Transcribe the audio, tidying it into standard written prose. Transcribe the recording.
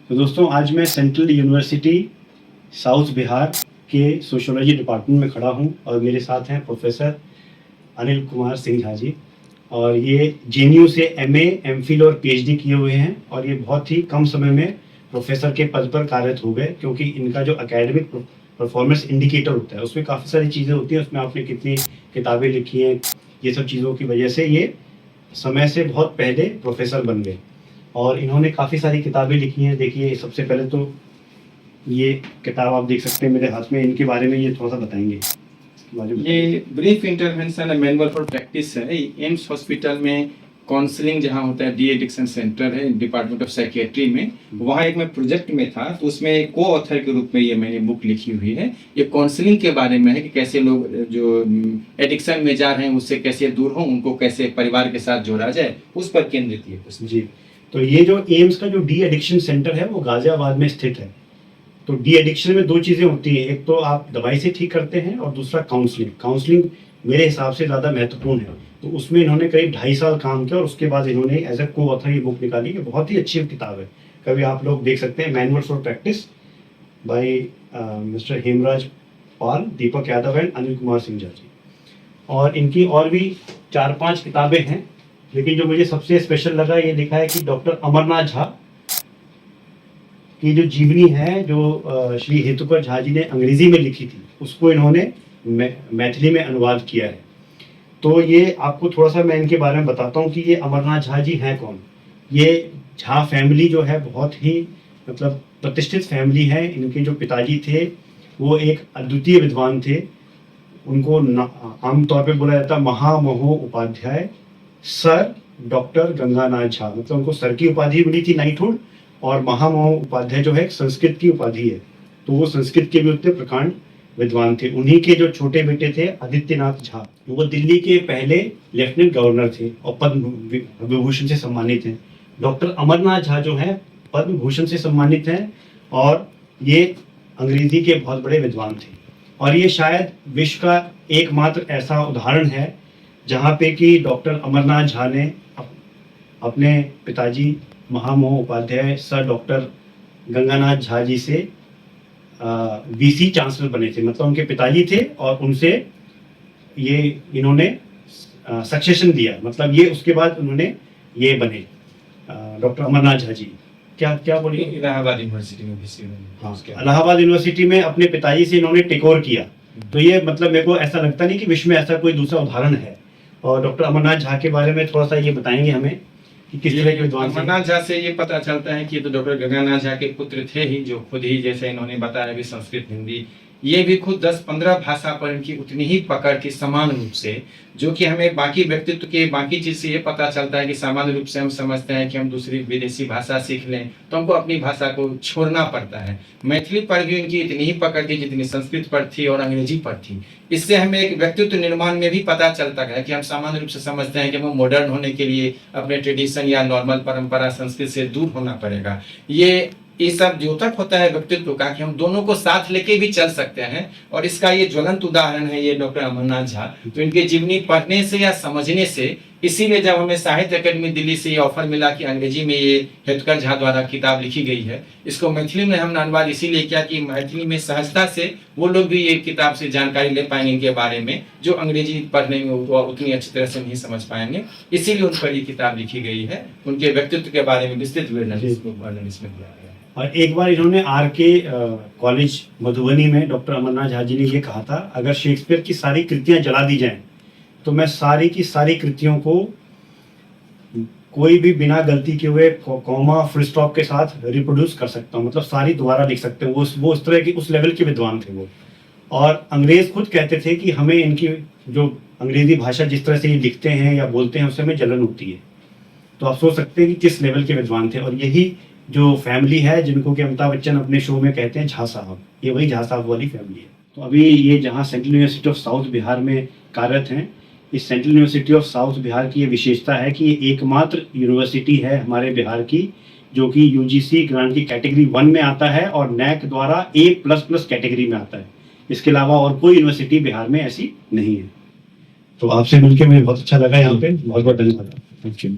तो दोस्तों आज मैं सेंट्रल यूनिवर्सिटी साउथ बिहार के सोशियोलॉजी डिपार्टमेंट में खड़ा हूं और मेरे साथ हैं प्रोफेसर अनिल कुमार सिंह झा जी। और ये जेएनयू से एमए, एमफिल और पीएचडी किए हुए हैं और ये बहुत ही कम समय में प्रोफेसर के पद पर कार्यरत हो गए, क्योंकि इनका जो एकेडमिक परफॉर्मेंस इंडिकेटर होता है उसमें काफ़ी सारी चीज़ें होती हैं। उसमें आपने कितनी किताबें लिखी हैं, ये सब चीज़ों की वजह से ये समय से बहुत पहले प्रोफेसर बन गए और इन्होंने काफ़ी सारी किताबें लिखी हैं। देखिए, सबसे पहले तो ये किताब आप देख सकते हैं मेरे हाथ में, इनके बारे में ये थोड़ा सा बताएंगे। ये brief intervention and manual for practice है। एम्स हॉस्पिटल में काउंसलिंग जहाँ होता है, डी एडिक्शन सेंटर है डिपार्टमेंट ऑफ साइकियाट्री में, वहाँ एक मैं प्रोजेक्ट में था, तो उसमें को ऑथर के रूप में ये मैंने बुक लिखी हुई है। ये काउंसलिंग के बारे में है कि कैसे लोग जो एडिक्शन में जा रहे हैं उससे कैसे दूर हों, उनको कैसे परिवार के साथ जोड़ा जाए, उस पर केंद्रित ये पुस्तक जी। तो ये जो एम्स का जो डी एडिक्शन सेंटर है वो गाजियाबाद में स्थित है। तो डी एडिक्शन में दो चीज़ें होती हैं, एक तो आप दवाई से ठीक करते हैं और दूसरा काउंसलिंग। काउंसलिंग मेरे हिसाब से ज़्यादा महत्वपूर्ण है। तो उसमें इन्होंने करीब 2.5 साल काम किया और उसके बाद इन्होंने एज ए को ऑथर ये बुक निकाली कि बहुत ही अच्छी किताब है। कभी आप लोग देख सकते हैं, manual for practice by mister Hemraj Pal, Deepak Yadav and Anil Kumar Singh Jha ji. और इनकी और भी 4-5 किताबें हैं, लेकिन जो मुझे सबसे स्पेशल लगा, ये लिखा है कि डॉक्टर अमरनाथ झा की जो जीवनी है, जो श्री हेतुकर झा जी ने अंग्रेजी में लिखी थी, उसको इन्होंने मैथिली में अनुवाद किया है। तो ये आपको थोड़ा सा मैं इनके बारे में बताता हूँ कि ये अमरनाथ झा जी हैं कौन। ये झा फैमिली जो है बहुत ही मतलब प्रतिष्ठित फैमिली है। इनके जो पिताजी थे वो एक अद्वितीय विद्वान थे। उनको आमतौर पे बोला जाता महामहो उपाध्याय सर डॉक्टर गंगानाथ झा, मतलब उनको सर की उपाधि मिली थी नाइटहुड, और महामहो उपाध्याय जो है संस्कृत की उपाधि है। तो वो संस्कृत के भी उतने प्रकांड विद्वान थे। उन्हीं के जो छोटे बेटे थे आदित्यनाथ झा, वो दिल्ली के पहले लेफ्टिनेंट गवर्नर थे और पद्म विभूषण से सम्मानित हैं। डॉक्टर अमरनाथ झा जो हैं पद्म भूषण से सम्मानित हैं और ये अंग्रेजी के बहुत बड़े विद्वान थे। और ये शायद विश्व का एकमात्र ऐसा उदाहरण है जहाँ पे कि डॉक्टर अमरनाथ झा ने अपने पिताजी महामहो उपाध्याय सर डॉक्टर गंगानाथ झा जी से वीसी चांसलर बने थे। मतलब उनके पिताजी थे और उनसे ये इन्होंने सक्सेशन दिया, मतलब ये उसके बाद उन्होंने ये बने डॉक्टर अमरनाथ झा जी। क्या बोलिए? इलाहाबाद यूनिवर्सिटी में भी। हाँ, इलाहाबाद यूनिवर्सिटी में अपने पिताजी से इन्होंने टेक ओवर किया। तो ये मतलब मेरे को ऐसा लगता नहीं कि विश्व में ऐसा कोई दूसरा उदाहरण है। और डॉक्टर अमरनाथ झा के बारे में थोड़ा सा ये बताएंगे हमें कि किस तरह के विद्वान। अमरनाथ झा से ये पता चलता है कि ये तो डॉक्टर गंगानाथ झा के पुत्र थे ही, जो खुद ही जैसे इन्होंने बताया भी संस्कृत, हिंदी, ये भी खुद 10-15 भाषा पर इनकी उतनी ही पकड़ की समान रूप से, जो कि हमें बाकी व्यक्तित्व के बाकी चीज से ये पता चलता है कि सामान्य रूप से हम समझते हैं कि हम दूसरी विदेशी भाषा सीख लें तो हमको अपनी भाषा को छोड़ना पड़ता है। मैथिली पर भी इनकी इतनी ही पकड़ थी जितनी संस्कृत पर थी और अंग्रेजी पर थी। इससे हमें एक व्यक्तित्व निर्माण में भी पता चलता है कि हम सामान्य रूप से समझते हैं कि हम मॉडर्न होने के लिए अपने ट्रेडिशन या नॉर्मल परंपरा संस्कृत से दूर होना पड़ेगा। ये सब द्योतक होता है व्यक्तित्व का कि हम दोनों को साथ लेके भी चल सकते हैं, और इसका ये ज्वलंत उदाहरण है ये डॉक्टर अमरनाथ झा। तो इनके जीवनी पढ़ने से या समझने से, इसीलिए जब हमें साहित्य अकेडमी दिल्ली से ये ऑफर मिला कि अंग्रेजी में ये हेतुकर झा द्वारा किताब लिखी गई है, इसको मैथिली में हमने अनुवाद इसीलिए किया कि मैथिली में सहजता से वो लोग भी ये किताब से जानकारी ले पाएंगे इनके बारे में, जो अंग्रेजी पढ़ने में उतनी अच्छी तरह से नहीं समझ पाएंगे। इसीलिए उन पर ये किताब लिखी गई है। उनके व्यक्तित्व के बारे में विस्तृत वर्णन इसमें दिया है। और एक बार इन्होंने आरके कॉलेज मधुबनी में डॉक्टर अमरनाथ झा जी ने ये कहा था, अगर शेक्सपियर की सारी कृतियां जला दी जाएं तो मैं सारी की सारी कृतियों को कोई भी बिना गलती के हुए कॉमा फुल स्टॉप के साथ रिप्रोड्यूस कर सकता हूँ, मतलब सारी दोबारा लिख सकते हैं। वो उस तरह की उस लेवल के विद्वान थे वो। और अंग्रेज खुद कहते थे कि हमें इनकी जो अंग्रेजी भाषा जिस तरह से ये लिखते हैं या बोलते हैं उससे हमें जलन होती है। तो आप सोच सकते हैं कि किस लेवल के विद्वान थे। और यही जो फैमिली है जिनको कि अमिताभ बच्चन अपने शो में कहते हैं झा साहब, ये वही झा साहब वाली फैमिली है। तो अभी ये जहाँ central university of south Bihar में कार्यरत हैं, इस central university of south Bihar की ये विशेषता है कि ये एकमात्र यूनिवर्सिटी है हमारे बिहार की जो कि यूजीसी ग्रांट की कैटेगरी 1 में आता है और नैक द्वारा A++ कैटेगरी में आता है। इसके अलावा और कोई यूनिवर्सिटी बिहार में ऐसी नहीं है। तो आपसे मिलकर मुझे बहुत अच्छा लगा यहाँ पे। बहुत बहुत धन्यवाद। Thank you.